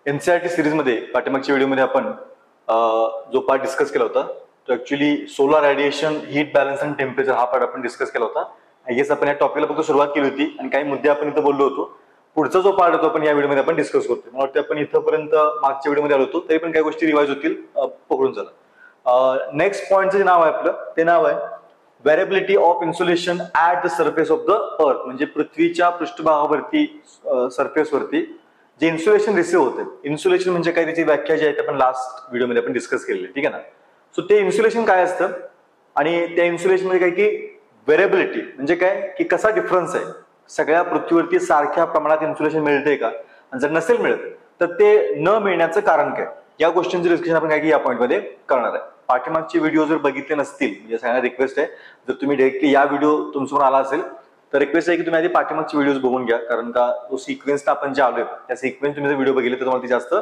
NCERT सिरीजमध्ये पाठीमागच्या व्हिडिओमध्ये आपण जो पार्ट डिस्कस केला होता तो actually solar radiation, heat balance and temperature हा पार्ट आपण डिस्कस केला होता. आय गेस आपण या टॉपिकला फक्त सुरुवात केली होती आणि काही मुद्दे आपण इथं बोललो होतो. पुढचा जो पार्ट होतो आपण या व्हिडिओमध्ये आपण डिस्कस करतो. मला वाटतं आपण इथंपर्यंत मागच्या व्हिडिओमध्ये आलो होतो, तरी पण काही गोष्टी रिवाइज होतील, पकडून चला. नेक्स्ट पॉईंटचं जे नाव आहे आपलं ते नाव आहे variability of insulation at the surface of the earth. म्हणजे पृथ्वीच्या पृष्ठभागावरती सरफेसवरती जे इन्सुलेशन रिसिव्ह होते. इन्सुलेशन म्हणजे काय, त्याची व्याख्या जी आहे आपण लास्ट व्हिडिओमध्ये आपण डिस्कस केलेली, ठीक आहे ना. सो ते इन्सुलेशन काय असतं आणि त्या इन्सुलेशन मध्ये काय की व्हेरिएबिलिटी म्हणजे काय की कसा डिफरन्स आहे, सगळ्या पृथ्वीवरती सारख्या प्रमाणात इन्सुलेशन मिळते का, आणि जर नसेल मिळत तर ते न मिळण्याचं कारण काय, या गोष्टींचं डिस्कशन आपण काय की या पॉईंट मध्ये करणार आहे. पाठीमागचे व्हिडिओ जर बघितले नसतील, म्हणजे सगळ्यांना रिक्वेस्ट आहे, जर तुम्ही डायरेक्टली या व्हिडिओ तुमच्यावर आला असेल तर रिक्वेस्ट आहे की तुम्ही आधी पाठीमागचे व्हिडिओज बघून घ्या, कारण का जो सिक्वेन्स आपण जे आलोय त्या सिक्वेन्स तुम्ही जर व्हिडिओ बघितले तर तुम्हाला ती जास्त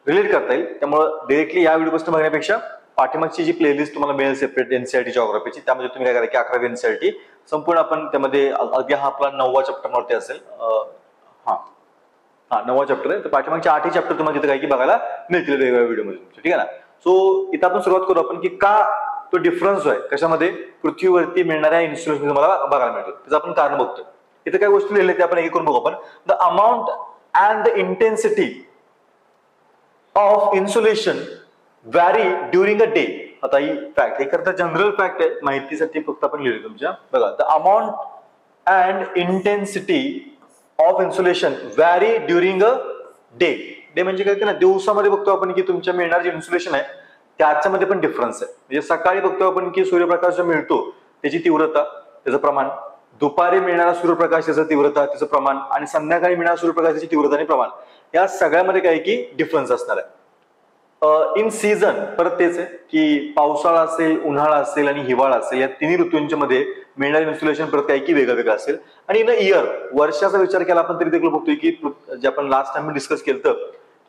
रिलेट करता येईल. त्यामुळे डायरेक्टली या व्हिडिओपासून बघण्यापेक्षा पाठीमागची जी प्लेलिस्ट तुम्हाला मिळेल सेपरेट एनसीईआरटी जिओग्राफीची, त्यामध्ये तुम्ही काय करा की 11वी एनसीईआरटी संपूर्ण आपण त्यामध्ये अगदी हा आपला 9वा चॅप्टरवरती असेल. हा 9वा चॅप्टर आहे, तर पाठीमागचे 8ही चॅप्टर तुम्हाला तिथे काय की बघायला मिळतील वेगवेगळ्या व्हिडिओमध्ये, ठीक आहे ना. सो इथं आपण सुरुवात करू आपण की का तो डिफरन्स आहे कशामध्ये पृथ्वीवरती मिळणाऱ्या इन्सुलेशन मला बघायला मिळतो, त्याचं आपण कारण बघतोय. इथं काय गोष्टी लिहिल्या ते आपण एक करून बघू आपण. The amount and the intensity of insolation vary during a day. आता ही फॅक्ट हे करता जनरल फॅक्ट आहे, माहितीसाठी फक्त आपण लिहिली तुमच्या. बघा, the amount and intensity of insolation vary during a day. Day म्हणजे काय की ना दिवसामध्ये बघतो आपण की तुमच्या मिळणार जे इन्सुलेशन आहे त्याच्यामध्ये पण डिफरन्स आहे. म्हणजे सकाळी बघतो आपण की सूर्यप्रकाश जो मिळतो त्याची तीव्रता, त्याचं प्रमाण, दुपारी मिळणारा सूर्यप्रकाश त्याचं तीव्रता, त्याचं प्रमाण, आणि संध्याकाळी मिळणारा सूर्यप्रकाशाची तीव्रता आणि प्रमाण, या सगळ्यामध्ये काय की डिफरन्स असणार आहे. इन सीझन परत तेच आहे की पावसाळा असेल, उन्हाळा असेल आणि हिवाळा असेल, या तिन्ही ऋतूंच्या मध्ये मिळणारे इन्सुलेशन परत काय की वेगळं वेगळं असेल. आणि इन इयर वर्षाचा विचार केला आपण तरी देखील बघतोय की जे आपण लास्ट टाइम डिस्कस केलं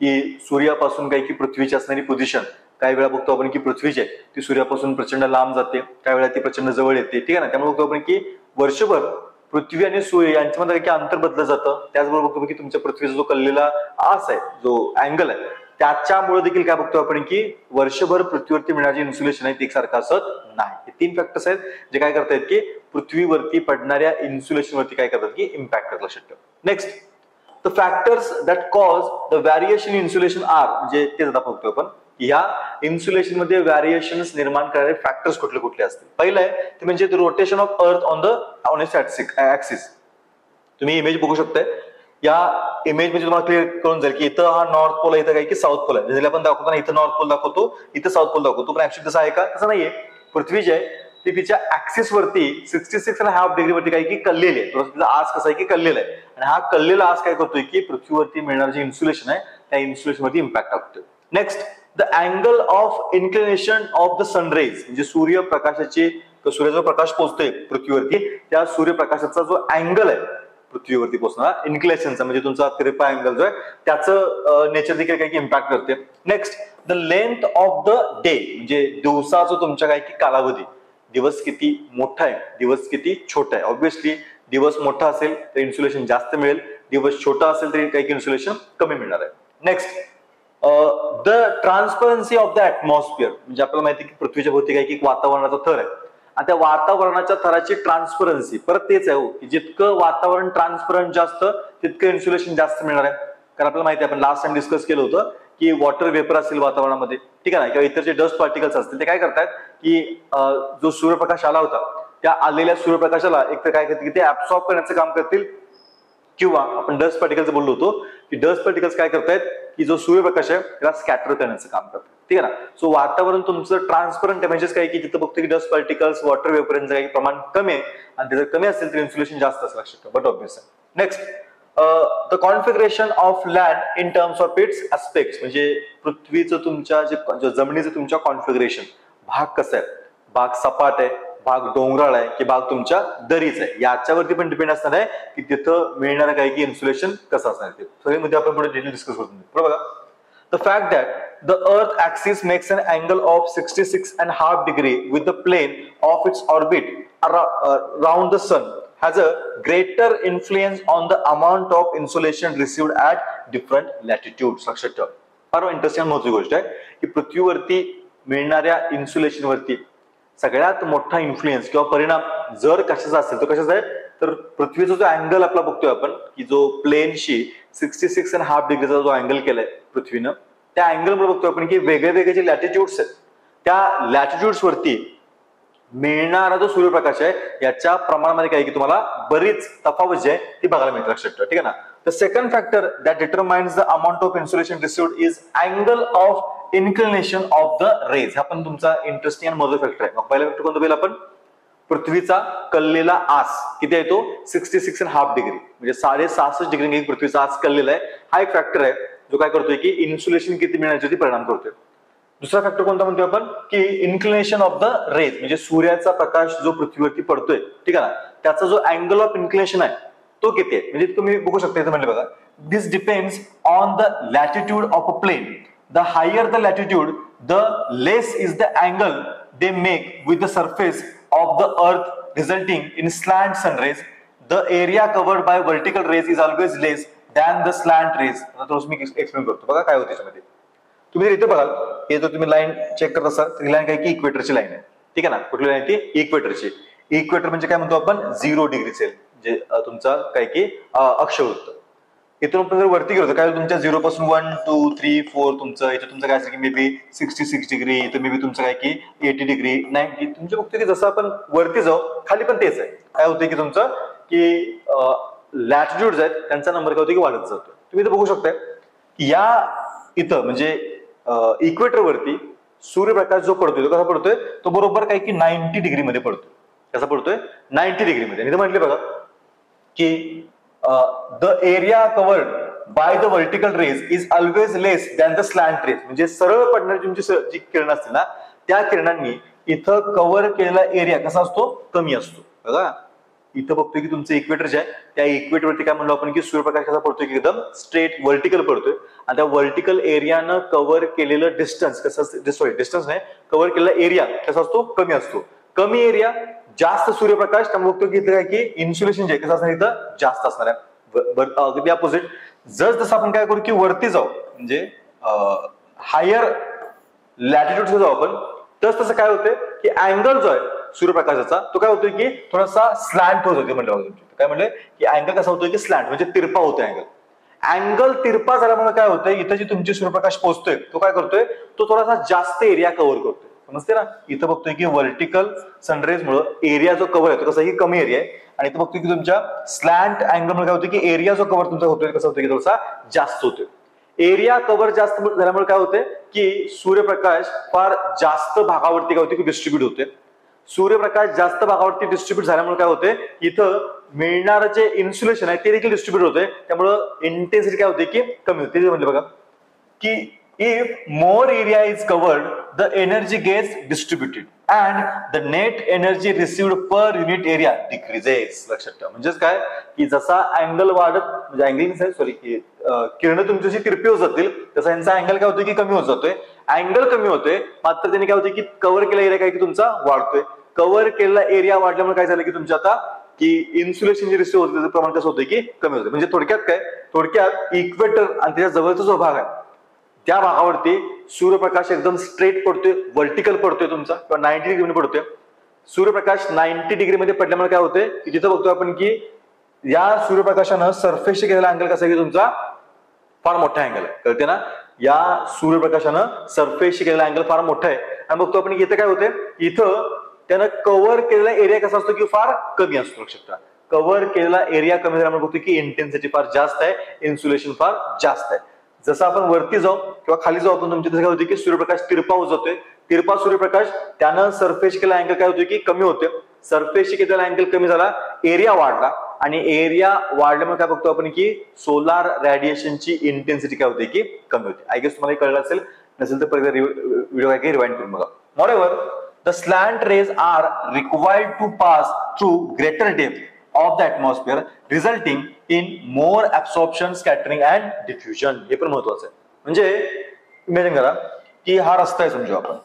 की सूर्यापासून काही की पृथ्वीची असणारी पोझिशन, काही वेळा बघतो आपण की पृथ्वीची आहे ती सूर्यापासून प्रचंड लांब जाते, काही वेळा ती प्रचंड जवळ येते, ठीक आहे ना. त्यामुळे बघतो आपण की वर्षभर पृथ्वी आणि सूर्य यांच्यामध्ये काही अंतर बदललं जातं. त्याचबरोबर बघतो की तुमच्या पृथ्वीचा जो कललेला आस आहे, जो अँगल आहे, त्याच्यामुळे देखील काय बघतो आपण की वर्षभर पृथ्वीवरती मिळणारे इन्सुलेशन आहे ते एकसारखं असत नाही. हे 3 फॅक्टर्स आहेत जे काय करतायत की पृथ्वीवरती पडणाऱ्या इन्सुलेशन वरती काय करतात की इम्पॅक्ट करतात. लक्षात ठेवा. Next, the factors that cause the variation insolation are, म्हणजे तेच आता बघतो आपण या इन्सुलेशन मध्ये व्हॅरिएशन्स निर्माण करणारे फॅक्टर्स कुठले कुठले असतील. पहिलं आहे ते म्हणजे rotation of earth on it's axis. तुम्ही इमेज बघू शकताय, या इमेज मध्ये तुम्हाला क्लिअर करून जाईल की इथं हा नॉर्थ पोल आहे, इथं काय की साऊथ पोल आहे. जर आपण दाखवताना इथं नॉर्थ पोल दाखवतो, इथं साऊथ पोल दाखवतो, पण ऍक्च्युअली तसं आहे का? तसं नाहीये. पृथ्वी जी आहे ती तिच्या ऍक्सिस वरती 66.5 डिग्री वरती काय की कललेली आहे. तिचा आस कसा आहे की कललेला आहे, आणि हा कललेला आस काय करतोय की पृथ्वीवरती मिळणारे जे इन्सुलेशन आहे त्या इन्सुलेशन वरती इम्पॅक्ट टाकतोय. Next, the angle of inclination of the sun rays, म्हणजे सूर्यप्रकाशाची सूर्याचा प्रकाश पोहोचतोय पृथ्वीवरती, त्या सूर्यप्रकाशाचा जो अँगल आहे पृथ्वीवरती पोहोचणारा इन्क्लिनेशनचा, म्हणजे तुमचा तिरपा अँगल जो आहे त्याचं नेचर देखील काही इम्पॅक्ट करते. Next, the length of the day, म्हणजे दिवसाचा तुमच्या काय की कालावधी, दिवस किती मोठा आहे, दिवस किती छोटा आहे. ऑब्व्हियसली दिवस मोठा असेल तर इन्सुलेशन जास्त मिळेल, दिवस छोटा असेल तरी काही इन्सुलेशन कमी मिळणार आहे. Next, the transparency of the atmosphere, म्हणजे आपल्याला माहिती आहे की पृथ्वीच्या भोवती काही की वातावरणाचा थर आहे, आणि त्या वातावरणाच्या थराची ट्रान्सपरन्सी परत तेच आहे की जितकं वातावरण ट्रान्सपरंट जास्त तितकं इन्सुलेशन जास्त मिळणार आहे. कारण आपल्याला माहिती आहे आपण लास्ट टाइम डिस्कस केलं होतं की वॉटर वेपर असेल वातावरणामध्ये, ठीक आहे ना, किंवा इतर जे डस्ट पार्टिकल्स असतील ते काय करतात की जो सूर्यप्रकाश आला होता त्या आलेल्या सूर्यप्रकाशाला एक तर काय करतील की ते ऍब्सॉर्ब करण्याचं काम करतील, किंवा आपण डस्ट पार्टिकल्स बोललो होतो की डस्ट पार्टिकल्स काय करतायत की जो सूर्यप्रकाश आहे त्याला स्कॅटर करण्याचं काम करतात, ठीक आहे ना. सो वातावरण तुमचं ट्रान्सपरंट आहे, म्हणजेच काय की जिथं बघतो की डस्ट पार्टिकल्स वॉटर वेपर यांचं काही प्रमाण कमी आहे, आणि त्याचं कमी असेल तर इन्सुलेशन जास्त असेल. लक्षात ठेवा, बट ऑब्व्हियस आहे. Next, the configuration of land in terms of its aspects, म्हणजे पृथ्वीचं तुमच्या जे जमिनीचं तुमच्या कॉन्फिगरेशन, भाग कसा आहे, भाग सपाट आहे, भाग डोंगराळ आहे की भाग तुमच्या दरीच आहे, याच्यावरती पण डिपेंड असणार आहे की तिथं मिळणारं काय की इन्सुलेशन कसं असणार आहे. सगळे मुद्दे आपण पुढे डिटेल डिस्कस करतो. बरोबर. The fact that the Earth axis makes an angle of 66.5 degree with the plane of its orbit around the sun has a greater influence on the amount of insolation received at different latitudes. लक्षात ठेवा, फार interesting महत्वाची गोष्ट आहे की पृथ्वीवरती मिळणाऱ्या insulation वरती सगळ्यात मोठा इन्फ्लुएन्स किंवा परिणाम जर कशाचा असेल तर कशाचा आहे, तर पृथ्वीचा जो अँगल आपला बघतोय आपण की जो प्लेनशी 66.5 डिग्रीचा जो अँगल केलाय पृथ्वीनं, त्या अँगलमुळे बघतोय आपण की वेगळे वेगळे जे लॅटिट्यूड्स आहेत त्या लॅटिट्यूड्स वरती मिळणारा जो सूर्यप्रकाश आहे याच्या प्रमाणामध्ये काय की तुम्हाला बरीच तफावत जी आहे ती बघायला मिळते. लक्षात ठेवा, ठीक आहे ना. The second factor that determines the amount of insolation received is angle of inclination of the rays. हा पण तुमचा इंटरेस्टिंग आणि महत्त्वाचा फॅक्टर आहे. मग पहिला फॅक्टर कोणता पहिला आपण पृथ्वीचा कललेला आस किती आहे तो 66.5 डिग्री म्हणजे 66.5 डिग्री पृथ्वीचा आस कललेला आहे. हा एक फॅक्टर आहे जो काय करतोय की इन्सुलेशन किती मिळण्यासाठी परिणाम करतोय. दुसरा फॅक्टर कोणता म्हणतोय आपण की इन्क्लिनेशन ऑफ द रेज म्हणजे सूर्याचा प्रकाश जो पृथ्वीवरती पडतोय, ठीक आहे ना, त्याचा जो अँगल ऑफ इन्क्लिनेशन आहे तो किती आहे. म्हणजे तुम्ही बघू शकता इथे म्हणले बघा, this depends on the latitude of a plane. The higher the latitude the less is the angle they make with the surface of the earth resulting in slant sun rays. The area covered by vertical rays is always less than the slant rays. आता मी explain करतो बघा काय होते त्याच्यामध्ये. तुम्ही इथे बघाल हे जर तुम्ही लाईन चेक करत असाल तर ही लाईन काय की इक्वेटरची लाईन आहे, ठीक आहे ना. कुठली लाईन ती इक्वेटरची. इक्वेटर म्हणजे काय म्हणतो आपण 0 डिग्री सेल जे तुमचा काय की अक्षवृत्त. इथून आपण जर वरती गेलो तर काय तुमच्या 0 पासून 1 2 3 4 तुमचं इथे तुमचं काय असेल की मे बी 66 डिग्री, इथं मे बी तुमचं काय की 80 डिग्री 90. तुमचे बघतो की जसं आपण वरती जाऊ खाली पण तेच आहे. काय होतं की तुमचं की लॅटिट्यूड्स आहेत त्यांचा नंबर काय होतो की वाढत जातो. तुम्ही इथं बघू शकताय की या इथं म्हणजे इक्वेटर वरती सूर्यप्रकाश जो पडतोय तो कसा पडतोय, तो बरोबर काय की 90 डिग्री मध्ये पडतोय. कसा पडतोय 90 डिग्री मध्ये. इथं म्हटले बघा की the area covered by the vertical rays is always less than the slant rays. म्हणजे सरळ पडणारी तुमची जी किरण असते ना त्या किरणांनी इथं कव्हर केलेला एरिया कसा असतो, कमी असतो. बघा इथं बघतोय की तुमचं इक्वेटर जे आहे त्या इक्वेटरवरती काय म्हणलो आपण की सूर्यप्रकाश कसा पडतोय की एकदम स्ट्रेट व्हर्टिकल पडतोय आणि त्या व्हर्टिकल एरियानं कव्हर केलेलं डिस्टन्स कसं, सॉरी डिस्टन्स नाही, कव्हर केलेला एरिया कसा असतो, कमी असतो. कमी एरिया जास्त सूर्यप्रकाश त्यामुळे बघतो की इथं काय की इन्सुलेशन जे कसं असणार इथं जास्त असणार आहे. अगदी अपोजिट जसं आपण काय करू की वरती जाऊ म्हणजे हायर लॅटिट्यूड जाऊ आपण तसं काय होतंय की अँगल जो आहे सूर्यप्रकाशाचा तो काय होतोय की थोडासा स्लॅन्ट होत होते. म्हणलं काय म्हणले की अँगल कसा होतोय की स्लॅन्ट म्हणजे तिरपा होतोय अँगल. अँगल तिरपा झाल्यामुळे काय होतंय इथं जी तुमची सूर्यप्रकाश पोहोचतोय तो काय करतोय तो थोडासा जास्त एरिया कव्हर करतोय. समजते ना. इथं बघतोय की व्हर्टिकल सनरेज मुळे एरिया जो कव्हर आहे तो कसा ही कमी एरिया आहे आणि इथं बघतोय की तुमच्या स्लॅन्ट अँगल मुळे काय होतं की एरिया जो कव्हर तुमचा होतोय कसा होतोय की थोडासा जास्त होतोय. एरिया कव्हर जास्त झाल्यामुळे काय होतंय की सूर्यप्रकाश फार जास्त भागावरती काय होते की डिस्ट्रीब्यूट होते. सूर्यप्रकाश जास्त भागावरती डिस्ट्रीब्यूट झाल्यामुळे काय होते इथं मिळणारं जे इन्सुलेशन आहे ते देखील डिस्ट्रीब्यूट होते. त्यामुळं इंटेन्सिटी काय होते की कमी होते. म्हणजे बघा की if more area is covered the energy gets distributed and the net energy received per unit area decreases. लक्षात ठेवा म्हणजेच काय की जसा अँगल वाढत म्हणजे अँगल सॉरी की किरण तुमची तिरपी होत जातील तसा यांचा अँगल काय होतोय की कमी होत जातोय. अँगल कमी होतोय मात्र त्यांनी काय होतंय की कव्हर केलेला एरिया काय की तुमचा वाढतोय. कव्हर केलेला एरिया वाढल्यामुळे काय झालं की तुमच्या आता की इन्सुलेशन जे रिसिव्ह होतं त्याचं प्रमाण कसं होतंय की कमी होतं. म्हणजे थोडक्यात इक्वेटर आणि त्याच्या जवळचा जो भाग आहे त्या भागावरती सूर्यप्रकाश एकदम स्ट्रेट पडतोय, व्हर्टिकल पडतोय तुमचा किंवा 90 डिग्री मध्ये पडतोय. सूर्यप्रकाश 90 डिग्री मध्ये पडल्यामुळे काय होतंय की तिथं बघतोय आपण की या सूर्यप्रकाशानं सरफेसशी केलेला अँगल कसा की तुमचा फार मोठा अँगल आहे. कळते ना. या सूर्यप्रकाशानं सरफेसशी केलेला अँगल फार मोठा आहे आणि बघतो आपण की इथं काय होतंय इथं त्यानं कव्हर केलेला एरिया कसा असतो की फार कमी असतो. लक्षात ठेवा कव्हर केलेला एरिया कमी झाल्यामुळे बघतो की इंटेन्सिटी फार जास्त आहे, इन्सुलेशन फार जास्त आहे. जसं आपण वरती जाऊ किंवा खाली जाऊ आपण तुमच्या काय होते की सूर्यप्रकाश तिरपा होत जातोय. तिरपा सूर्यप्रकाश त्यानं सरफेस केलेला अँगल काय होतोय की कमी होते. सरफेसशी केलेला अँगल कमी झाला, एरिया वाढला आणि एरिया वाढल्यामुळे काय बघतो आपण की सोलार रेडिएशनची इंटेन्सिटी काय होते की कमी होते. आय गेस तुम्हाला कळलं असेल, नसेल तर परत व्हिडिओ काय रिवाइंड करून बघा. Moreover, the slant rays are required to pass through greater depth of the atmosphere, resulting in more absorption, scattering and diffusion. हे पण महत्वाचं आहे. म्हणजे इमॅजिन करा की हा रस्ता आहे समजू आपण,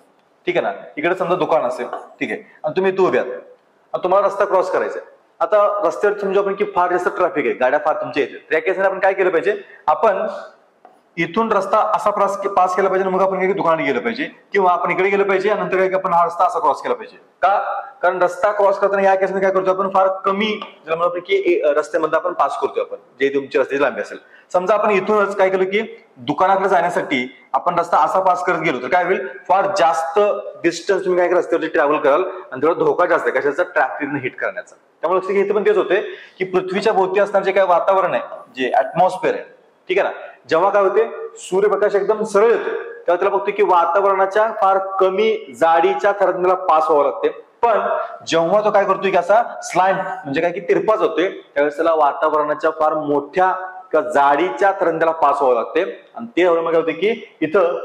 ठीक आहे ना. इकडे समजा दुकान असेल, ठीक आहे, आणि तुम्ही इथं उभे आहात आणि तुम्हाला रस्ता क्रॉस करायचा आहे. आता रस्त्यावर समजा आपण की फार जास्त ट्रॅफिक आहे, गाड्या फार तुमच्या येतात, त्या केसमध्ये आपण काय केलं पाहिजे, आपण इथून रस्ता असा पास केला पाहिजे, मग आपण काही दुकानात गेलं पाहिजे, किंवा आपण इकडे गेलं पाहिजे नंतर काय आपण हा रस्ता असा क्रॉस केला पाहिजे. का? कारण रस्ता क्रॉस करताना या केसमध्ये काय करतो आपण, फार कमी की रस्त्यामध्ये आपण पास करतो आपण, जे तुमची रस्त्याची लांबी असेल. समजा आपण इथूनच काय केलं की दुकानाकडे जाण्यासाठी आपण रस्ता असा पास करत गेलो तर काय होईल, फार जास्त डिस्टन्स तुम्ही काय रस्त्यावरती ट्रॅव्हल कराल आणि तेवढा धोका जास्त आहे कशाचा, ट्रॅफिकने हिट करण्याचा. त्यामुळे लक्षात घ्यायचं पण तेच होते की पृथ्वीच्या भोवती असणारे जे काय वातावरण आहे, जे ऍटमॉस्फिअर आहे, ठीक आहे ना, जेव्हा काय होते सूर्यप्रकाश एकदम सरळ येतो तेव्हा त्याला बघतो की वातावरणाच्या फार कमी जाडीच्या थरातून त्याला पास व्हावं लागते. पण जेव्हा तो काय करतोय की असा स्लांट म्हणजे काय की तिरपा जातोय त्यावेळेस त्याला वातावरणाच्या फार मोठ्या किंवा जाडीच्या थरातून त्याला पास व्हावं लागते. आणि ते काय होते की इथं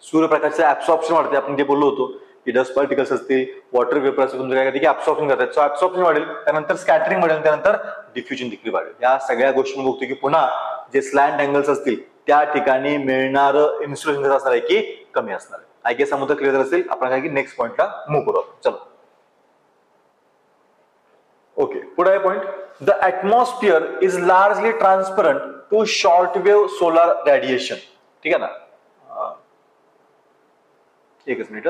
सूर्यप्रकाशाचं ऍब्सॉर्प्शन वाढते. आपण जे बोललो होतो की डस्ट पार्टिकल्स असतील, वॉटर वेपर असतील, तुमचं काय करते की ऍब्सॉर्प्शन करतात. सो ऍब्सॉर्प्शन वाढेल, त्यानंतर स्कॅटरिंग वाढेल, त्यानंतर डिफ्युजन देखील वाढेल. या सगळ्या गोष्टी बघतो की पुन्हा जे स्लॅन्ट अँगल्स असतील त्या ठिकाणी मिळणारं इन्सुलेशन असणार आहे की कमी असणार आहे. आय गेस समुद्र क्लिअर असेल. आपण काय की नेक्स्ट पॉइंटला मूव्ह करू. चलो ओके, पुढे आहे point. The atmosphere is largely transparent to short wave solar radiation. ठीक आहे ना, एकच मिनिट.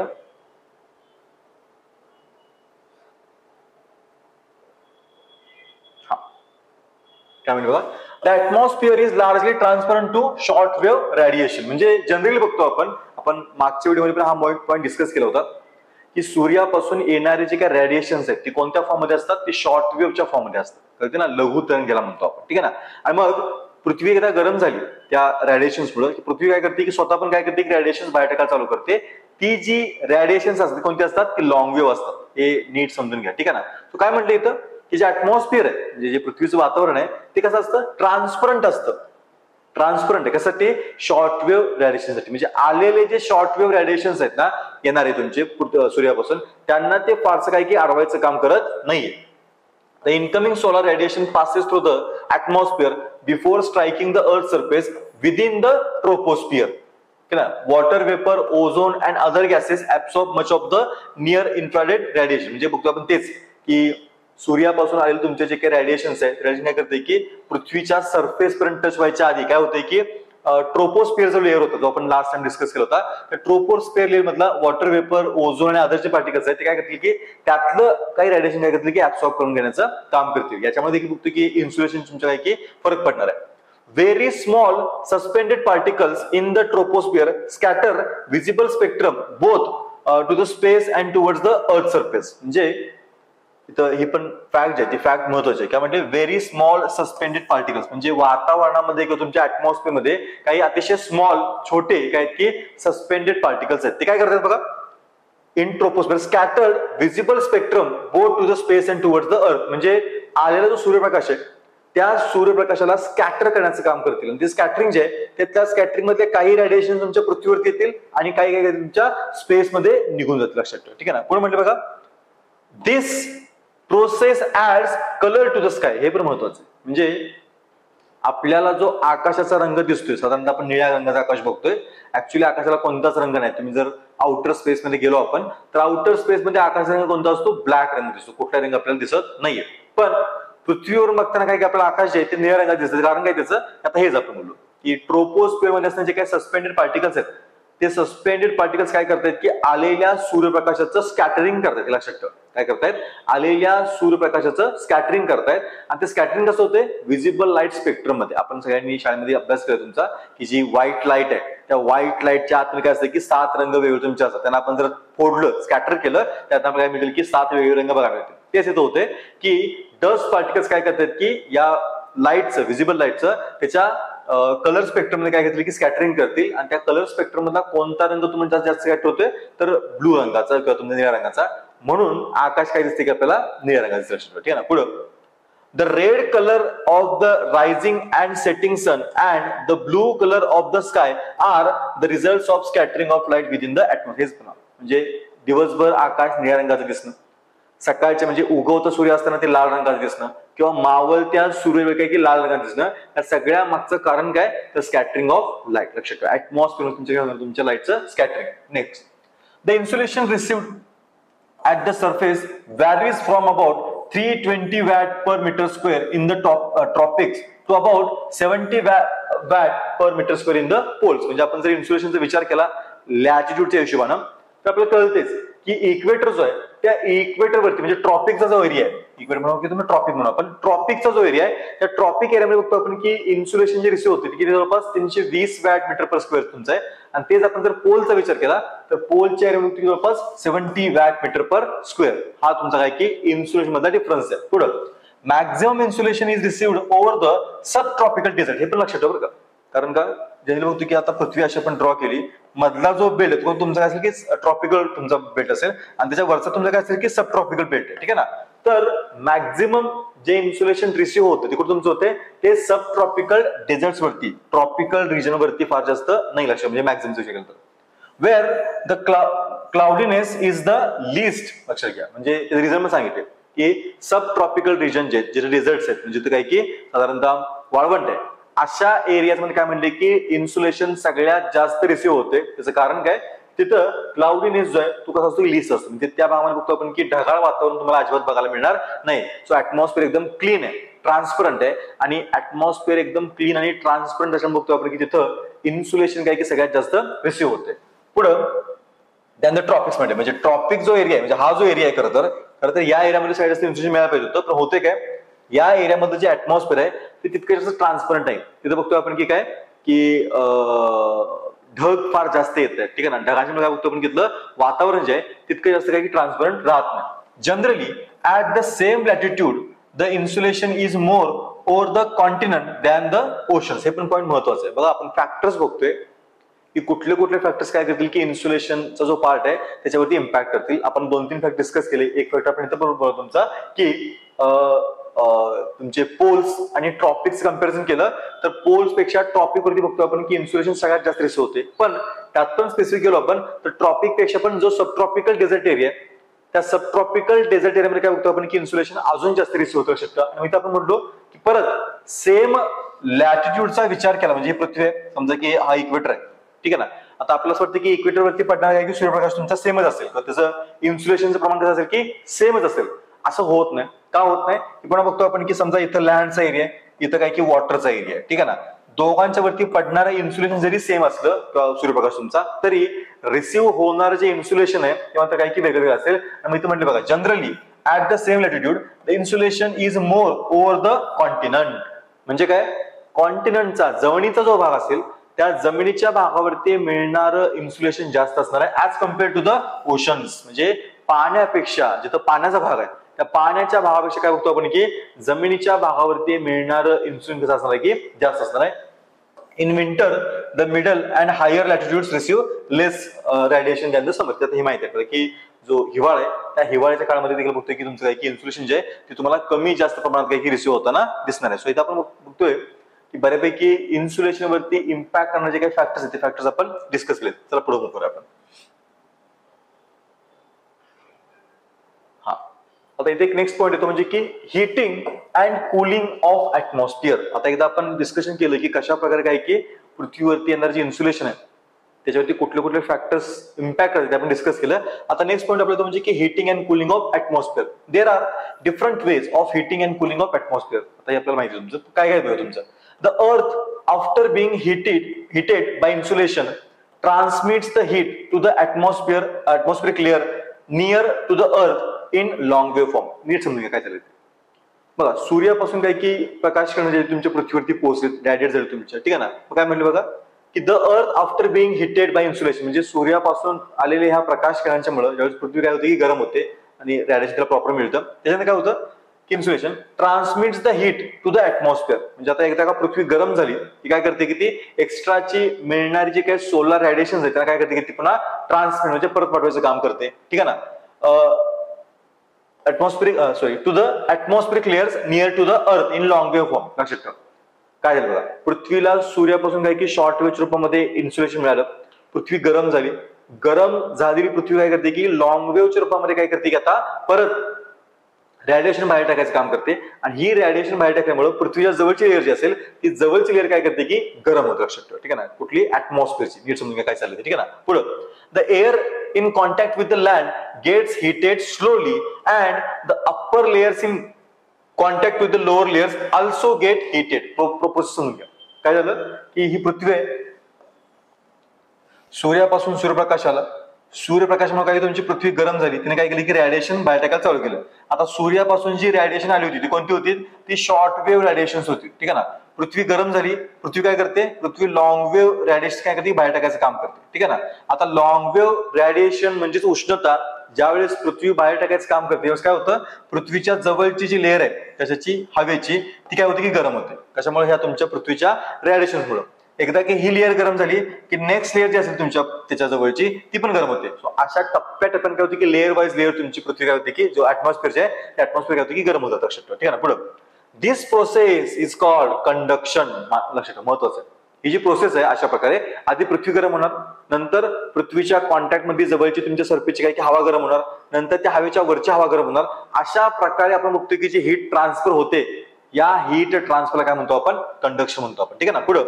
काय म्हणजे बघा, the atmosphere is largely transparent to short wave radiation. म्हणजे जनरली बघतो आपण मागच्या व्हिडिओमध्ये पण हा पॉईंट डिस्कस केला होता की सूर्यापासून येणारे जे काही रेडिएशन्स आहेत ते कोणत्या फॉर्म मध्ये असतात, ते शॉर्ट वेव्हच्या फॉर्म मध्ये असतात. कळते ना, लघु तरंग ज्याला म्हणतो आपण. ठीक आहे ना. आणि मग पृथ्वी एकदा गरम झाली त्या रेडिएशन्स मुळे, पृथ्वी काय करते की स्वतः पण काय करते की रेडिएशन बाहेर टाकायला चालू करते. ती जी रेडिएशन्स असतात कोणती असतात, की लॉंग वेव्ह असतात. हे नीट समजून घ्या. ठीक आहे ना. तो काय म्हटलं इथं की जे ऍटमॉस्फिअर आहे, म्हणजे जे पृथ्वीचं वातावरण आहे ते कसं असतं, ट्रान्सपरंट असतं. ट्रान्सपरंट आहे कशासाठी, शॉर्ट वेव्ह रेडिएशनसाठी. म्हणजे आलेले जे शॉर्ट वेव्ह रेडिएशन्स आहेत ना येणारे तुमचे सूर्यापासून, त्यांना ते फारसं काही की अडवायचं काम करत नाहीये. The incoming solar radiation passes through the atmosphere before striking the earth surface within the troposphere. Water vapor, ozone and other gases absorb much of the near infrared radiation. म्हणजे बघतो आपण तेच की सूर्यापासून आलेले तुमचे जे काही रेडिएशन्स आहेत, रेडिएशन काय करते की पृथ्वीच्या सरफेस पर्यंत टच व्हायच्या आधी काय होते की ट्रोपोस्फिअर जो लेअर होता जो आपण लास्ट टाइम डिस्कस केला होता, त्या ट्रोपोस्फिअर लेअर मधला वॉटर वेपर, ओझोन आणि अदर जे पार्टिकल्स आहेत ते काय करतील की त्यातलं काही रेडिएशन काय करतील की ऍब्सॉर्ब करून घेण्याचं काम करतील. याच्यामध्ये की बघतो की इन्सुलेशन तुमच्या काय की फरक पडणार आहे. Very small suspended particles in the troposphere scatter visible spectrum both to the space and towards the earth surface. म्हणजे इथं ही पण फॅक्ट आहे, ती फॅक्ट महत्वाची आहे. काय म्हणजे व्हेरी स्मॉल सस्पेंडेड पार्टिकल्स, म्हणजे वातावरणामध्ये किंवा तुमच्या ऍटमॉस्फिअर मध्ये काही अतिशय स्मॉल छोटे काय की सस्पेंडेड पार्टिकल्स आहेत. ते काय करतात बघा, in troposphere scattered visible spectrum both to the space and towards the earth. म्हणजे आलेला जो सूर्यप्रकाश आहे त्या सूर्यप्रकाशाला स्कॅटर करण्याचं काम करतील. आणि ते स्कॅटरिंग जे आहे ते त्या स्कॅटरिंग मध्ये काही रेडिएशन तुमच्या पृथ्वीवरती येतील आणि काही काही तुमच्या स्पेसमध्ये निघून जातील. लक्षात ठेवा. ठीक आहे ना. पुढे म्हटलं बघा, this process adds colour to the sky. हे पण महत्वाचं आहे. म्हणजे आपल्याला जो आकाशाचा रंग दिसतोय, साधारणतः आपण निळ्या रंगाचा आकाश बघतोय, ऍक्च्युली आकाशाला कोणताच रंग नाही. तुम्ही जर आउटर स्पेस मध्ये गेलो आपण तर आउटर स्पेस मध्ये आकाशाचा रंग कोणता असतो, ब्लॅक रंग दिसतो. कुठला रंग आपल्याला दिसत नाहीये. पण पृथ्वीवर बघताना काय की आपल्याला आकाश जे आहे ते निळ्या रंगात दिसतं. कारण काय त्याचं आता हेच आपण बोललो की ट्रोपोस्फिअर मध्ये असणारे जे काही सस्पेंडेड पार्टिकल्स आहेत ते सस्पेंडेड पार्टिकल्स काय करतायत की आलेल्या सूर्यप्रकाशाचं स्कॅटरिंग करतायत. लक्षात ठेवा. काय करतायत, आलेल्या सूर्यप्रकाशाचं स्कॅटरिंग करतायत. आणि ते स्कॅटरिंग कसं होते, विजिबल लाईट स्पेक्ट्रम मध्ये. आपण सगळ्यांनी शाळेमध्ये अभ्यास केला तुमचा की जी व्हाईट लाईट आहे त्या व्हाईट लाईटच्या आतमध्ये काय असतं की 7 रंग वेगळे तुमचे असतात. त्यांना आपण जर फोडलं, स्कॅटर केलं, त्यात आपल्याला काय मिळेल की 7 वेगळे रंग बघायला मिळतील. तेच इथं होते की डस्ट पार्टिकल्स काय करतात की या लाईटचं, विजिबल लाईटचं त्याच्या कलर स्पेक्ट्रम मध्ये काय घेतलं की स्कॅटरिंग करतील. आणि त्या कलर स्पेक्ट्रम मधला कोणता रंग तुम्हाला जास्त स्कॅटर होतोय तर ब्लू रंगाचा किंवा तुमच्या निळ्या रंगाचा. म्हणून आकाश काय दिसते की आपल्याला निळ्या रंगाचं. लक्षात ठेवा. ठीक आहे ना. पुढं, the red colour of the rising and setting sun and the blue colour of the sky are the result of scattering of light within the atmosphere. म्हणजे दिवसभर आकाश निळ्या रंगाचं दिसणं, सकाळच्या म्हणजे उगवता सूर्य असताना ते लाल रंगाचं दिसणं, किंवा मावळत्या सूर्य काय की लाल रंगाचं दिसणं, या सगळ्या मागचं कारण काय तर स्कॅटरिंग ऑफ लाईट. लक्षात ठेवा. ऍटमॉस्फिअर तुमच्या लाईटचं scattering. Next, the insolation received at the surface varies from about 320 watt per metre square in the tropics to about 70 watt per metre square in the poles. म्हणजे आपण जर इन्सुलेशनचा विचार केला लॅटिट्यूडच्या हिशोबानं तर आपल्याला कळतेच की इक्वेटर जो आहे त्या इक्वेटर वरती म्हणजे ट्रॉपिकचा जो एरिया आहे, इक्वेटर म्हणून की तुम्ही ट्रॉपिक म्हणा, पण ट्रॉपिकचा जो एरिया आहे त्या ट्रॉपिक एरियामध्ये बघतो आपण की इन्सुलेशन जे रिसीव्ह होते की जवळपास 320 वॅट मीटर पर स्क्वेअर तुमचा आहे. आणि तेच आपण जर पोलचा विचार केला तर पोलच्या एरियामध्ये जवळपास 70 वॅट मीटर पर स्क्वेअर. हा तुमचा काय की इन्सुलेशन मधला डिफरन्स आहे. पुढं maximum insolation is received over the sub tropical desert. हे पण लक्षात ठेवा बरं का, कारण का जनरली बघतो की आता पृथ्वी अशी आपण ड्रॉ केली, मधला जो बेल्ट आहे तो तुमचा काय असेल की ट्रॉपिकल तुमचा बेल्ट असेल आणि त्याच्या वरचा तुमचा काय असेल की सब ट्रॉपिकल बेल्ट आहे. ठीक आहे ना. तर मॅक्झिमम जे इन्सुलेशन रिसीव्ह होते ते कुठे तुमचं होते ते सब ट्रॉपिकल डेझर्ट्स वरती, ट्रॉपिकल रिजन वरती फार जास्त नाही लक्षात, म्हणजे मॅक्झिमम विषय केलं तर. Where the cloudiness is the least. लक्षात घ्या, म्हणजे रिझन मी सांगितले की सब ट्रॉपिकल रिजन जे डेझर्ट्स आहेत म्हणजे काय की साधारणतः वाळवंट आहे अशा एरियामध्ये काय म्हणले की इन्सुलेशन सगळ्यात जास्त रिसीव्ह होते. त्याचं कारण काय, तिथं क्लाउडीनेस जो आहे तो कसा असतो लिस्ट असतो, म्हणजे त्या भागामध्ये बघतो आपण की ढगाळ वातावरण तुम्हाला अजिबात बघायला मिळणार नाही. सो ऍटमॉस्फिअर एकदम क्लीन आहे, ट्रान्सपरंट आहे आणि ऍटमॉस्फिअर एकदम क्लीन आणि ट्रान्सपरंट असल्यामुळे बघतो आपण की तिथं इन्सुलेशन काय की सगळ्यात जास्त रिसीव्ह होते. पुढं त्यानंतर ट्रॉपिक्स मध्ये म्हणजे ट्रॉपिक जो एरिया आहे म्हणजे हा जो एरिया आहे खरं तर या एरियामध्ये साईड असते इन्सुलेशन मिळायला पाहिजे होतं, पण होते काय या एरियामध्ये जे ऍटमॉस्फिअर आहे ते तितकं जास्त ट्रान्सपरंट आहे. तिथं बघतो आपण की काय की ढग फार जास्त येत आहेत. ठीक आहे ना. ढगांच्या काय बघतो आपण घेतलं वातावरण जे आहे तितकं जास्त काय की ट्रान्सपरंट राहत नाही. Generally at the same latitude the insulation is more over the continent than the oceans. हे पण पॉईंट महत्वाचं आहे. बघा आपण फॅक्टर्स बघतोय की कुठले कुठले फॅक्टर्स काय करतील की इन्सुलेशनचा जो पार्ट आहे त्याच्यावरती इम्पॅक्ट करतील. आपण 2-3 फॅक्टर डिस्कस केले. एक फॅक्टर आपण इथं बरोबर तुमचा की तुमचे पोल्स आणि ट्रॉपिक्स कम्पॅरिझन केलं तर पोल्स पेक्षा ट्रॉपिक वरती बघतो आपण की इन्सुलेशन सगळ्यात जास्त रिसीव्ह होते. पण त्यात पण स्पेसिफिक गेलो आपण तर ट्रॉपिक पेक्षा पण जो सब ट्रॉपिकल डेझर्ट एरिया आहे त्या सब ट्रॉपिकल डेझर्ट एरियामध्ये काय बघतो आपण की इन्सुलेशन अजून जास्त रिसीव्ह होऊ शकतं. आणि इथं आपण म्हणलो की परत सेम लॅटिट्यूडचा विचार केला म्हणजे पृथ्वी समजा की हा इक्वेटर आहे. ठीक आहे ना. आता आपल्याला असं वाटतं की इक्वेटर वरती पडणार आहे की सूर्यप्रकाश तुमचा सेमच असेल तर त्याचं इन्सुलेशनचं प्रमाण कसं असेल की सेमच असेल. असं होत नाही. का होत नाही की पुन्हा बघतो आपण की समजा इथं लँडचा एरिया आहे, इथं काय की वॉटरचा एरिया आहे. ठीक आहे ना. दोघांच्या वरती पडणारं इन्सुलेशन जरी सेम असलं सूर्यप्रकाश तुमचा तरी रिसीव्ह होणारं जे इन्सुलेशन आहे ते मात्र काय की वेगवेगळं असेल. आणि इथं म्हटलं बघा generally at the same latitude the insulation is more over the continent. म्हणजे काय कॉन्टिनेंटचा जमिनीचा जो भाग असेल त्या जमिनीच्या भागावरती मिळणारं इन्सुलेशन जास्त असणार आहे as compare to the oceans. म्हणजे पाण्यापेक्षा जिथं पाण्याचा भाग आहे त्या पाण्याच्या भागापेक्षा काय बघतो आपण की जमिनीच्या भागावरती मिळणारं इन्सुलेशन कसं असणार आहे की जास्त असणार आहे. In winter the middle and higher latitudes receive less radiation than the summer. त्यात हे माहिती आहे की जो हिवाळा आहे त्या हिवाळ्याच्या काळामध्ये देखील बघतोय की तुमचं काय की इन्सुलेशन जे आहे ते तुम्हाला कमी जास्त प्रमाणात काही रिसीव्ह होताना दिसणार आहे. सो इथं आपण बघतोय की बऱ्यापैकी इन्सुलेशन वरती इम्पॅक्ट करण्याचे काही फॅक्टर्स आहेत ते फॅक्टर्स आपण डिस्कस केले. चला पुढे करूया आपण. आता इथे एक नेक्स्ट पॉईंट येतो म्हणजे की heating and cooling of atmosphere. आता एकदा आपण डिस्कशन केलं की कशा प्रकारे काय की पृथ्वीवरती येणारं जे इन्सुलेशन आहे त्याच्यावरती कुठले कुठले फॅक्टर्स इम्पॅक्ट करतात ते आपण डिस्कस केलं. आता नेक्स्ट पॉईंट आपला म्हणजे की heating and cooling of atmosphere. There are different ways of heating and cooling of atmosphere. आता हे आपल्याला माहिती तुमचं काय काय बघा तुमचं. The earth after being heated by insolation transmits the heat to the atmospheric layer near to the earth in long wave form. नीट समजून घ्या काय चालेल. बघा सूर्यापासून काय की प्रकाश किरण जे तुमच्या पृथ्वीवरती पोहोचले रॅडिएट झाले तुमच्या. ठीक आहे ना. काय म्हणलं बघा की the earth after being heated by insolation म्हणजे सूर्यापासून आलेल्या ह्या प्रकाश किरणांच्या मुळे ज्यावेळेस पृथ्वी काय होते की गरम होते आणि रॅडिएशन त्याला प्रॉपर मिळतं त्याच्यानंतर काय होतं की insolation transmits the heat to the atmosphere. म्हणजे आता एकदा का पृथ्वी गरम झाली की काय करते की ती एक्स्ट्राची मिळणारी जी काही सोलर रेडिएशन आहे त्याला काय करते की ती पुन्हा ट्रान्समिट म्हणजे परत पाठवायचं काम करते. ठीक आहे ना. To the atmospheric layers near to the earth in long wave form. लक्षात ठेवा काय झालं बघा पृथ्वीला सूर्यापासून काय की शॉर्ट वेव्ह रूपामध्ये इन्सुलेशन मिळालं. पृथ्वी गरम झाली. गरम झालेली पृथ्वी काय करते की लॉंग वेव्हच्या रूपामध्ये काय करते की आता परत रेडिएशन बाहेर टाकायचं काम करते. आणि ही रेडिएशन बाहेर टाकल्यामुळे पृथ्वीच्या जवळची लेअर जी असेल ती जवळची लेअर काय करते की गरम होते. लक्षात ठेवा. ठीक आहे ना. कुठली ऍटमॉस्फिअरची नीट समजून घ्या काय चाललं. ठीक आहे ना. पुढं the air in contact with the land gets heated slowly and the upper layers in contact with the lower layers also get heated. Process समजून घ्या. काय झालं की ही पृथ्वी आहे, सूर्यापासून सूर्यप्रकाश आला, सूर्यप्रकाशामुळे काय तुमची पृथ्वी गरम झाली, तिने काय केली की रेडिएशन बाहेर टाकायला चालू केलं. आता सूर्यापासून जी रेडिएशन आली होती ती कोणती होती, ती शॉर्ट वेव्ह रेडिएशन होती. ठीक आहे ना. पृथ्वी गरम झाली, पृथ्वी काय करते, पृथ्वी लॉंग वेव्ह रेडिएशन काय करते, बाहेर टाकायचं काम करते. ठीक आहे ना. आता लॉंग वेव्ह रेडिएशन म्हणजेच उष्णता ज्यावेळेस पृथ्वी बाहेर टाकायचं काम करते त्यावेळेस काय होतं, पृथ्वीच्या जवळची जी लेअर आहे कशाची, हवेची, ती काय होती की गरम होते. कशामुळे, ह्या तुमच्या पृथ्वीच्या रेडिएशनमुळे. एकदा की ही लेअर गरम झाली की नेक्स्ट लेअर जी असेल तुमच्या त्याच्या जवळची ती पण गरम होते. सो अशा टप्प्याटप्प्याने काय होते की लेअर वाईज लेअर तुमची पृथ्वी काय होते की जो ऍटमॉस्फिअर आहे ते ऍटमॉस्फिअर काय होते की गरम होतात. लक्षात ठेवा. ठीक आहे ना. पुढे दिस प्रोसेस इज कॉल्ड कंडक्शन. लक्षात ठेवा, महत्वाचं आहे. ही जी प्रोसेस आहे अशा प्रकारे आधी पृथ्वी गरम होणार, नंतर पृथ्वीच्या कॉन्टॅक्ट मध्ये जवळची तुमच्या सरफेसची काय की हवा गरम होणार, नंतर त्या हवेच्या वरची हवा गरम होणार. अशा प्रकारे आपण बघतो की जी हीट ट्रान्सफर होते, या हीट ट्रान्सफरला काय म्हणतो आपण, कंडक्शन म्हणतो आपण. ठीक आहे ना. पुढे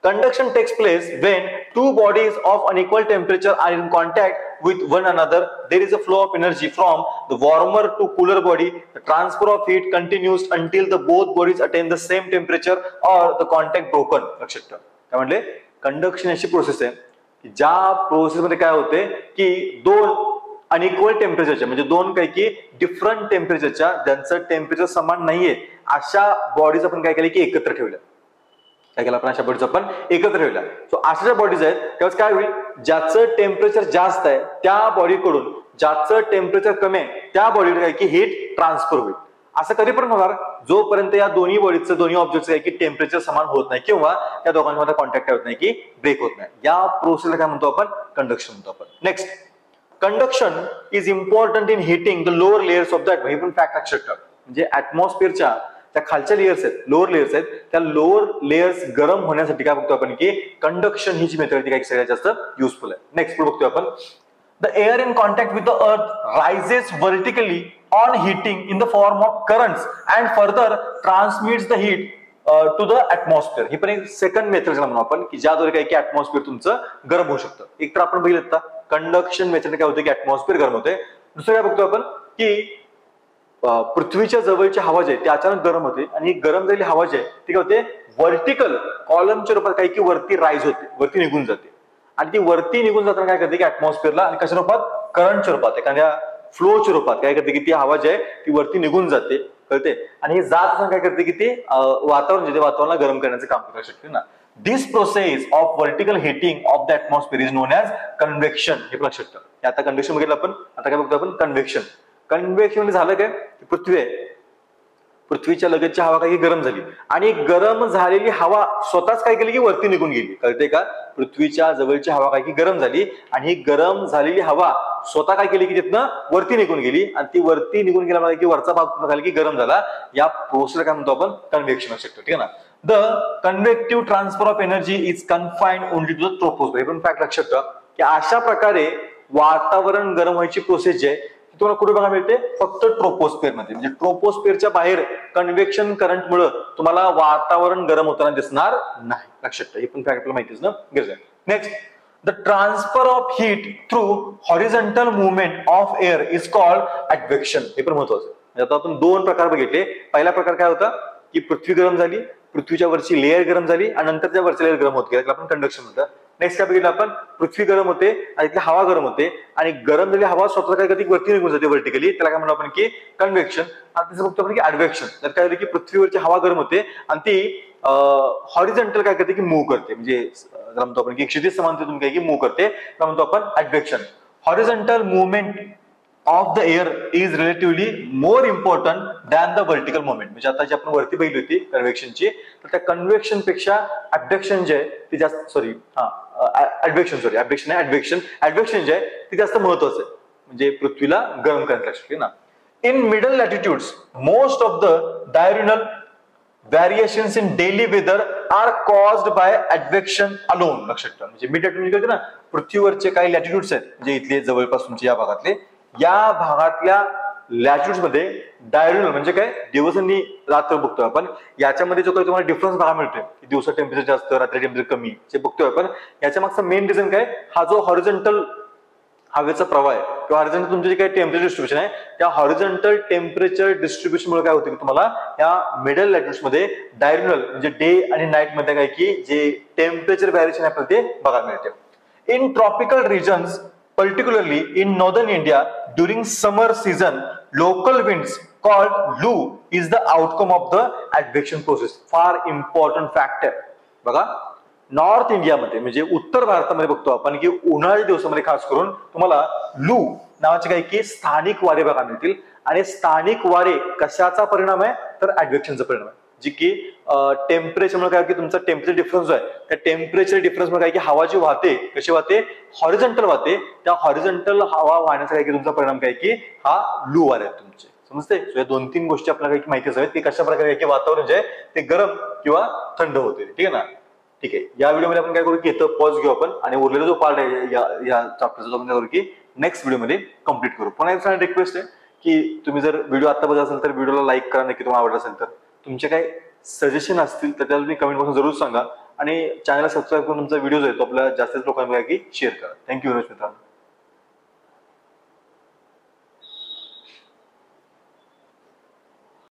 conduction takes place when two bodies of unequal temperature are in contact with one another. There is a flow of energy from the warmer to cooler body. The transfer of heat continues until the both bodies attain the same temperature or the contact broken. लक्षात ठेवा. काय म्हणले, conduction अशी process आहे की ज्या process मध्ये काय होते की दोन अनइक्वल टेम्परेचरच्या म्हणजे दोन पैकी डिफरंट टेम्परेचरच्या ज्यांचं टेम्परेचर समान नाहीये अशा बॉडीज आपण काय केलं की एकत्र ठेवल्या. काय केलं आपण, अशा बॉडीज आपण एकत्र ठेवल्या. सो अशा ज्या बॉडीज आहेत त्यावेळेस काय होईल, ज्याचं टेम्परेचर जास्त आहे त्या बॉडीकडून ज्याचं टेम्परेचर कमी आहे त्या बॉडीकडे काय की हीट ट्रान्सफर होईल. असं कधी पण होणार जोपर्यंत या दोन्ही बॉडीजचं दोन्ही ऑब्जेक्टचं काय की टेम्परेचर समान होत नाही किंवा त्या दोघांमध्ये कॉन्टॅक्ट होत नाही की ब्रेक होत नाही. या प्रोसेसला काय म्हणतो आपण, कंडक्शन म्हणतो आपण. Next, conduction is important in heating the lower layers of the atmosphere. हे पण फॅक्ट लक्षात ठेवा. म्हणजे ऍटमॉस्फिअरच्या त्या खालच्या लेयर्स आहेत, लोअर लेयर्स आहेत, त्या लोअर लेयर्स गरम होण्यासाठी काय बघतो आपण की कंडक्शन ही जी मेथड ती सगळ्यात जास्त युजफुल आहे. नेक्स्ट बघतोय आपण, the air in contact with the earth rises vertically on heating in the form of currents and further transmits the heat to the atmosphere. ही पण एक सेकंड मेथड म्हणून आपण की ज्याद्वारे काय की ऍटमॉस्फिअर तुमचं गरम होऊ शकतं. एक तर आपण बघितलं कंडक्शन मेथड काय होतं की ऍटमॉस्फिअर गरम होते. दुसरं काय बघतो आपण की पृथ्वीच्या जवळची हवा जी आहे ती अचानक गरम होते आणि गरम झालेली हवा जी आहे ती काय होते व्हर्टिकल कॉलमच्या रूपात काही की वरती राईज होते, वरती निघून जाते. आणि ती वरती निघून जाताना काय करते की ऍटमॉस्फिअरला आणि कशा रूपात, करंटच्या रूपात, एखाद्या फ्लोच्या रूपात काय करते की ती हवा जी आहे ती वरती निघून जाते, कळते. आणि हे जात असताना काय करते की ती वातावरण जे वातावरणाला गरम करण्याचं काम करू शकते ना. This process of vertical heating of the atmosphere is known as convection. हे लक्षात ठेवा. आता कंडक्शन बघितलं आपण, आता काय बघतो आपण, कन्व्हेक्शन. कन्व्हेक्शन म्हणजे झालं काय, पृथ्वी आहे, पृथ्वीच्या लगतची हवा काही गरम झाली आणि गरम झालेली हवा स्वतःच काय केली की वरती निघून गेली. कळते का, पृथ्वीच्या जवळची हवा काय की गरम झाली आणि ही गरम झालेली हवा स्वतः काय केली की तिथनं वरती निघून गेली आणि ती वरती निघून गेल्यामुळे की वरचा भाग झाला की गरम झाला. या प्रोसेसला काय म्हणतो आपण, कन्व्हेक्शन असू शकतो. ठीक आहे ना. The convective transfer of energy is confined only to the troposphere. हे पण फॅक्ट लक्षात ठेवा की अशा प्रकारे वातावरण गरम व्हायची प्रोसेस जी आहे तुम्हाला कुठे बघायला मिळते, फक्त ट्रोपोस्फिअर मध्ये. म्हणजे ट्रोपोस्फिअरच्या बाहेर कन्व्हेक्शन करंट मुळे तुम्हाला वातावरण गरम होताना दिसणार नाही. लक्षात ठेवा. हे पण फॅक्ट आपल्याला माहितीच ना गरज आहे. Next, the transfer of heat through horizontal movement of air is called advection. हे पण महत्वाचं आहे. आता आपण दोन प्रकार बघितले. पहिला प्रकार काय होता की पृथ्वी गरम झाली, पृथ्वीच्या वरची लेअर गरम झाली आणि नंतर त्या वरची लेअर गरम होत गेली, आपण कंडक्शन म्हणतो. नेक्स्ट काय बघितलं आपण, पृथ्वी गरम होते आणि तिथली हवा गरम होते आणि गरम झालेली हवा स्वतः काय करते वरती निघून जाते व्हर्टिकली, त्याला काय म्हणतो आपण की कन्व्हेक्शन. आता तिचं बघतो आपण की ऍडव्हेक्शन. तर काय होतं की पृथ्वीवरची हवा गरम होते आणि ती हॉरिझॉन्टल काय करते की मूव्ह करते, म्हणजे म्हणतो आपण की क्षितिज समांतरातून काय की मूव्ह करते, काय म्हणतो आपण advection. Horizontal movement of the air is relatively more important than the vertical movement. म्हणजे आता जी आपण वरती बघितली होती कन्व्हेक्शनची, तर त्या कन्व्हेक्शन पेक्षा ऍडव्हेक्शन जे आहे ती जास्त, ऍडव्हेक्शन जे आहे ती जास्त महत्वाचं आहे. म्हणजे पृथ्वीला गरम करण्यासाठी ना. In middle latitudes most of the diurnal variations in daily weather are caused by advection alone. लक्षात ठेवा. म्हणजे मिड लॅटिट्यूड ना, पृथ्वीवरचे काही लॅटिट्यूड्स आहेत म्हणजे इथले जवळपास तुमचे या भागातले, या भागातल्या लॅटिट्यूड्स मध्ये डायurnal म्हणजे काय, दिवस आणि रात्र बघतोय आपण. याच्यामध्ये जो काही तुम्हाला डिफरन्स बघायला मिळतोय की दिवसा टेम्परेचर जास्त रात्री टेम्परेचर कमी जे बघतोय आपण, याच्या मागचा मेन रिझन काय, हा जो हॉरिझॉन्टल हवेचा प्रवाह आहे किंवा हॉरिझॉन्टल तुमचे जे काही टेम्परेचर डिस्ट्रीब्युशन आहे त्या हॉरिझॉन्टल टेम्परेचर डिस्ट्रीब्युशन मुळे काय होते की तुम्हाला या मिडल लॅटिट्यूड्स मध्ये डायरेक्शनल म्हणजे डे आणि नाईट मध्ये काय की जे टेम्परेचर व्हॅरिएशन आपल्याला ते बघायला मिळते. In tropical regions particularly in northern India during summer season local winds called Lu is the outcome of the advection process. फार important fact आहे बघा. नॉर्थ इंडियामध्ये म्हणजे उत्तर भारतामध्ये बघतो आपण की उन्हाळ्याच्या दिवसामध्ये खास करून तुम्हाला लू नावाचे काही की स्थानिक वारे बघायला मिळतील आणि स्थानिक वारे कशाचा परिणाम आहे तर ऍडव्हेक्शनचा परिणाम आहे. जी की टेम्परेचरमुळे काय की तुमचा टेम्परेचर डिफरन्स आहे त्या टेम्परेचर डिफरन्समुळे काय की हवा जी वाहते कशी वाहते हॉरिझॉन्टल वाहते त्या हॉरिझॉन्टल हवा वाहण्याचा काय की तुमचा परिणाम काय की हा लू वारे आहेत तुमचे समजते. या 2-3 गोष्टी आपल्याला काही माहिती असाव्यात की कशा प्रकारे की वातावरण जे आहे ते गरम किंवा थंड होते. ठीक आहे ना. ठीक आहे. या व्हिडिओमध्ये आपण काय करू की इथं पॉज घेऊ आपण आणि उरलेला जो पार्ट आहे या चॅप्टरचा आपण काय करू की नेक्स्ट व्हिडिओमध्ये कम्प्लीट करू. पण एक रिक्वेस्ट आहे की तुम्ही जर व्हिडिओ आता बघत असाल तर व्हिडिओला लाईक करा नक्की तुम्हाला आवडत असेल तर. तुमचे काही सजेशन असतील तर त्याला तुम्ही कमेंट बॉक्स जरूर सांगा आणि चॅनलला सबस्क्राईब करून तुमचा व्हिडिओ जो आहे तो आपल्या जास्तीत लोकांना शेअर करा. थँक्यू व्हेरी मच मित्रांनो.